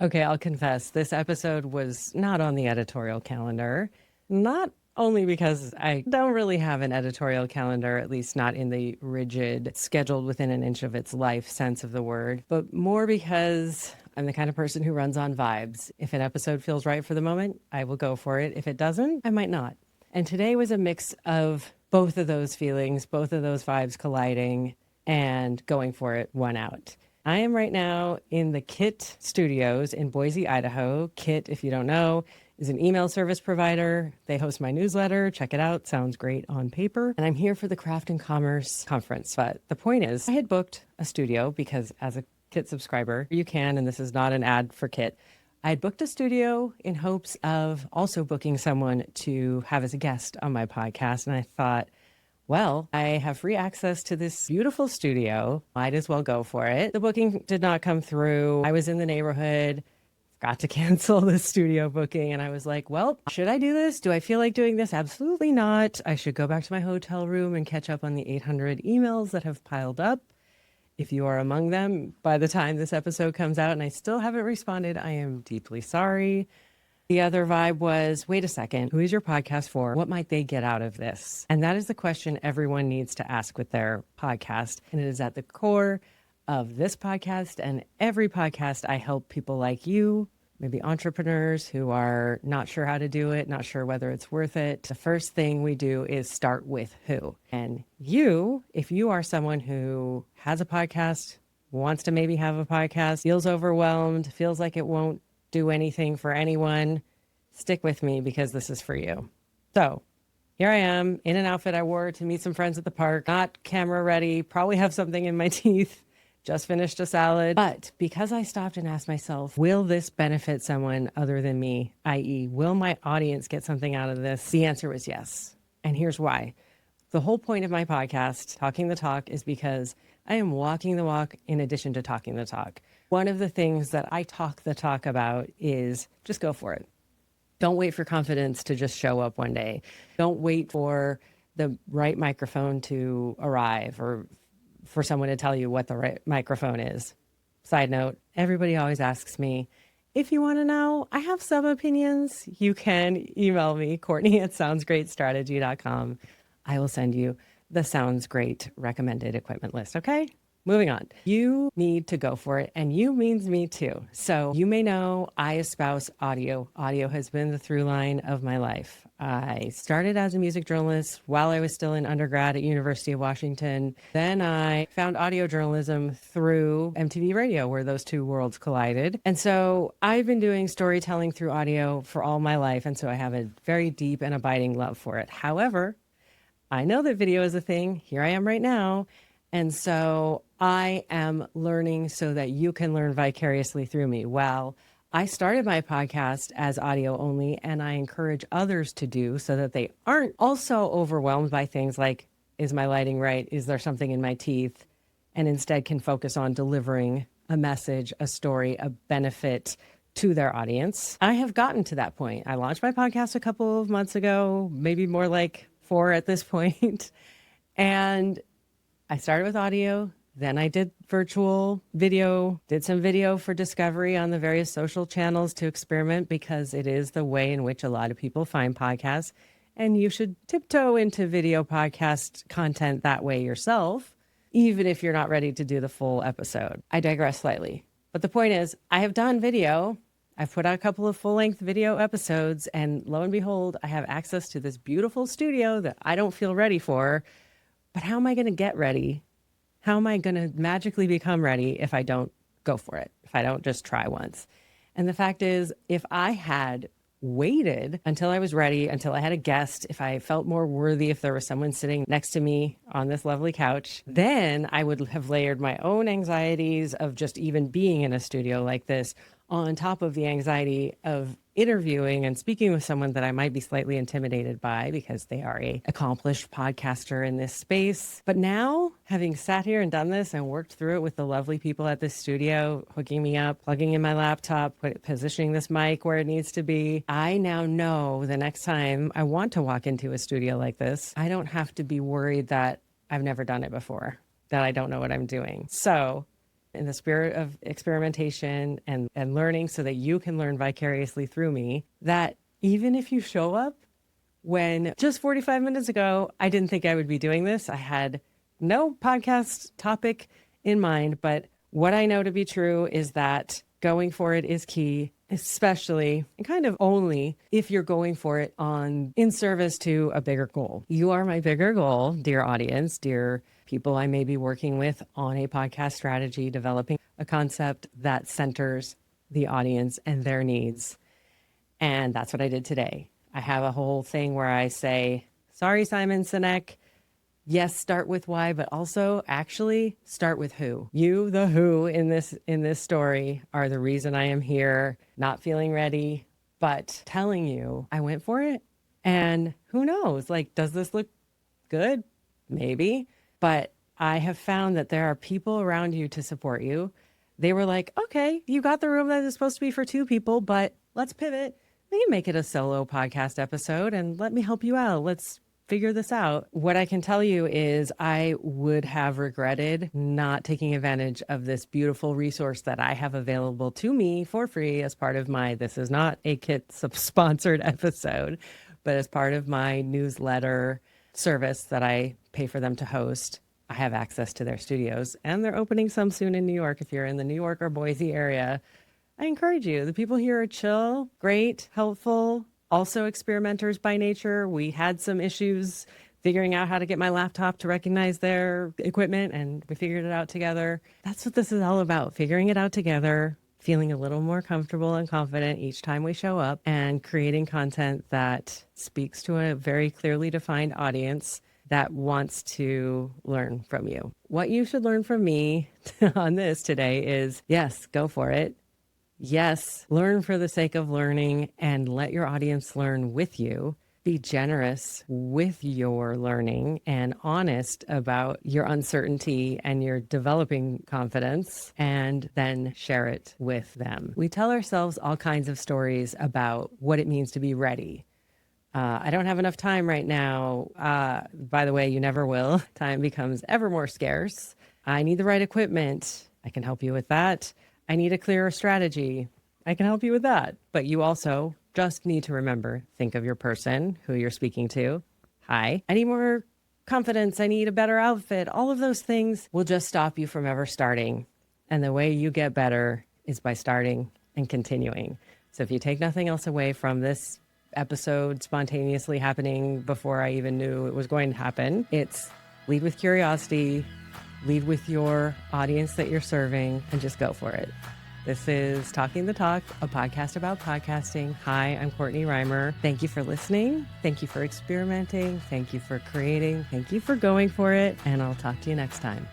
Okay, I'll confess, this episode was not on the editorial calendar. Not only because I don't really have an editorial calendar, at least not in the rigid, scheduled within an inch of its life sense of the word, but more because I'm the kind of person who runs on vibes. If an episode feels right for the moment, I will go for it. If it doesn't, I might not. And today was a mix of both of those feelings, both of those vibes colliding and going for it, one out. I am right now in the Kit Studios in Boise, Idaho. Kit, if you don't know, is an email service provider. They host my newsletter. Check it out. Sounds great on paper. And I'm here for the Craft and Commerce conference. But the point is, I had booked a studio because as a Kit subscriber, you can, and this is not an ad for Kit. I had booked a studio in hopes of also booking someone to have as a guest on my podcast. And I thought, well, I have free access to this beautiful studio. Might as well go for it. The booking did not come through. I was in the neighborhood, forgot to cancel the studio booking. And I was like, well, should I do this? Do I feel like doing this? Absolutely not. I should go back to my hotel room and catch up on the 800 emails that have piled up. If you are among them by the time this episode comes out and I still haven't responded, I am deeply sorry. The other vibe was, wait a second, who is your podcast for? What might they get out of this? And that is the question everyone needs to ask with their podcast. And it is at the core of this podcast and every podcast. I help people like you, maybe entrepreneurs who are not sure how to do it, not sure whether it's worth it. The first thing we do is start with who. And you, if you are someone who has a podcast, wants to maybe have a podcast, feels overwhelmed, feels like it won't do anything for anyone, stick with me because this is for you. So here I am in an outfit I wore to meet some friends at the park, not camera ready, probably have something in my teeth, just finished a salad. But because I stopped and asked myself, will this benefit someone other than me? I.e., will my audience get something out of this? The answer was yes. And here's why. The whole point of my podcast, Talking the Talk, is because I am walking the walk in addition to talking the talk. One of the things that I talk the talk about is just go for it. Don't wait for confidence to just show up one day. Don't wait for the right microphone to arrive or for someone to tell you what the right microphone is. Side note, everybody always asks me, if you want to know, I have some opinions. You can email me, Courtney@soundsgreatstrategy.com. I will send you the Sounds Great recommended equipment list, okay? Moving on. You need to go for it, and you means me too. So you may know I espouse audio. Audio has been the through line of my life. I started as a music journalist while I was still in undergrad at University of Washington. Then I found audio journalism through MTV Radio, where those two worlds collided. And so I've been doing storytelling through audio for all my life, and so I have a very deep and abiding love for it. However, I know that video is a thing. Here I am right now. And so I am learning so that you can learn vicariously through me. Well, I started my podcast as audio only, and I encourage others to do so that they aren't also overwhelmed by things like, is my lighting right? Is there something in my teeth? And instead can focus on delivering a message, a story, a benefit to their audience. I have gotten to that point. I launched my podcast a couple of months ago, maybe more like 4 at this point. And I started with audio, then I did virtual video, did some video for discovery on the various social channels to experiment because it is the way in which a lot of people find podcasts. And you should tiptoe into video podcast content that way yourself, even if you're not ready to do the full episode. I digress slightly. But the point is, I have done video. I've put out a couple of full-length video episodes, and lo and behold, I have access to this beautiful studio that I don't feel ready for. But how am I going to get ready? How am I going to magically become ready if I don't go for it, if I don't just try once? And the fact is, if I had waited until I was ready, until I had a guest, if I felt more worthy, if there was someone sitting next to me on this lovely couch, then I would have layered my own anxieties of just even being in a studio like this on top of the anxiety of interviewing and speaking with someone that I might be slightly intimidated by because they are an accomplished podcaster in this space. But now, having sat here and done this and worked through it with the lovely people at this studio, hooking me up, plugging in my laptop, positioning this mic where it needs to be, I now know the next time I want to walk into a studio like this, I don't have to be worried that I've never done it before, that I don't know what I'm doing. So in the spirit of experimentation and learning so that you can learn vicariously through me, that even if you show up when just 45 minutes ago, I didn't think I would be doing this. I had no podcast topic in mind, but what I know to be true is that going for it is key, especially and kind of only if you're going for it in service to a bigger goal. You are my bigger goal, dear audience, dear people I may be working with on a podcast strategy, developing a concept that centers the audience and their needs. And that's what I did today. I have a whole thing where I say, sorry, Simon Sinek. Yes, start with why, but also actually start with who. You, the who in this story, are the reason I am here, not feeling ready, but telling you I went for it. And who knows, like, does this look good? Maybe. But I have found that there are people around you to support you. They were like, okay, you got the room that is supposed to be for 2 people, but let's pivot. We can make it a solo podcast episode and let me help you out. Let's figure this out. What I can tell you is I would have regretted not taking advantage of this beautiful resource that I have available to me for free as part of this is not a Kit sponsored episode, but as part of my newsletter service that I pay for them to host. I have access to their studios, and they're opening some soon in New York. If you're in the New York or Boise area, I encourage you. The people here are chill, great, helpful, also experimenters by nature. We had some issues figuring out how to get my laptop to recognize their equipment, and we figured it out together. That's what this is all about, figuring it out together, feeling a little more comfortable and confident each time we show up, and creating content that speaks to a very clearly defined audience that wants to learn from you. What you should learn from me on this today is, yes, go for it. Yes, learn for the sake of learning and let your audience learn with you. Be generous with your learning and honest about your uncertainty and your developing confidence, and then share it with them. We tell ourselves all kinds of stories about what it means to be ready. I don't have enough time right now. By the way, you never will. Time becomes ever more scarce. I need the right equipment. I can help you with that. I need a clearer strategy. I can help you with that. But you also just need to remember, think of your person, who you're speaking to. Hi, I need more confidence. I need a better outfit. All of those things will just stop you from ever starting. And the way you get better is by starting and continuing. So if you take nothing else away from this episode spontaneously happening before I even knew it was going to happen, it's lead with curiosity, lead with your audience that you're serving, and just go for it. This is Talking the Talk, a podcast about podcasting. Hi, I'm Courtney Reimer. Thank you for listening. Thank you for experimenting. Thank you for creating. Thank you for going for it. And I'll talk to you next time.